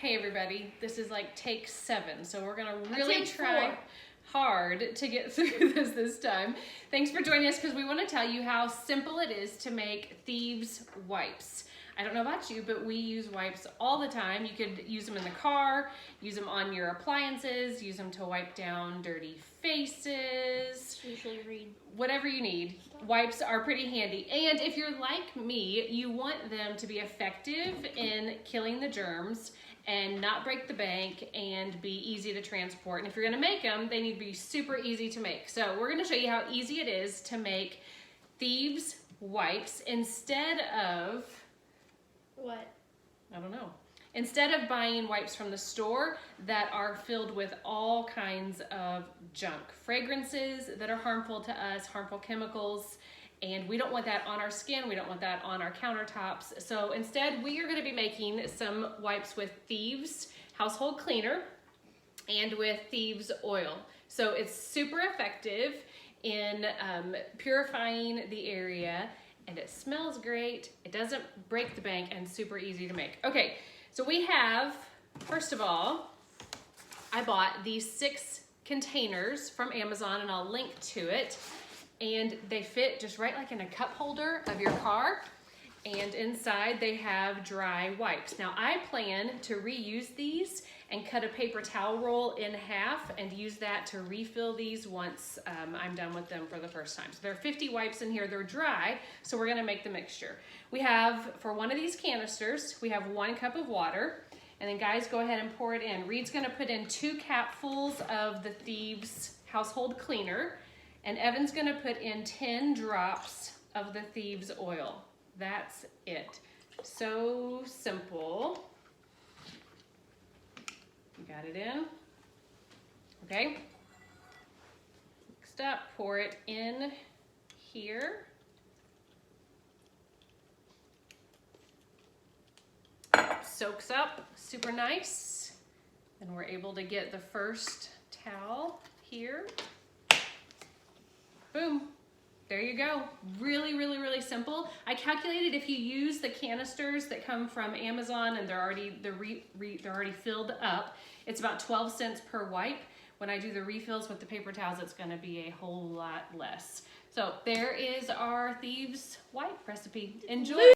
Hey everybody, this is like take 7, so we're gonna really try hard to get through this time. Thanks for joining us because we want to tell you how simple it is to make Thieves Wipes. I don't know about you, but we use wipes all the time. You could use them in the car, use them on your appliances, use them to wipe down dirty faces. Usually read. Whatever you need. Wipes are pretty handy. And if you're like me, you want them to be effective in killing the germs and not break the bank and be easy to transport. And if you're gonna make them, they need to be super easy to make. So we're gonna show you how easy it is to make Thieves Wipes instead of... What? I don't know. Instead of buying wipes from the store that are filled with all kinds of junk, fragrances that are harmful to us, harmful chemicals, and we don't want that on our skin, we don't want that on our countertops. So instead, we are gonna be making some wipes with Thieves household cleaner and with Thieves oil. So it's super effective in purifying the area, and it smells great, it doesn't break the bank, and super easy to make. Okay, so we have, first of all, I bought these 6 containers from Amazon, and I'll link to it. And they fit just right like in a cup holder of your car. And inside they have dry wipes. Now I plan to reuse these and cut a paper towel roll in half and use that to refill these once I'm done with them for the first time. So there are 50 wipes in here, they're dry, so we're gonna make the mixture. We have, for one of these canisters, we have 1 cup of water, and then guys, go ahead and pour it in. Reed's gonna put in 2 capfuls of the Thieves household cleaner, and Evan's gonna put in 10 drops of the Thieves oil. That's it. So simple. You got it in. Okay. Next up, pour it in here. Soaks up super nice. And we're able to get the first towel here. Boom. There you go. Really, really, really simple. I calculated if you use the canisters that come from Amazon and they're already filled up, it's about 12 cents per wipe. When I do the refills with the paper towels, it's gonna be a whole lot less. So there is our Thieves wipe recipe. Enjoy.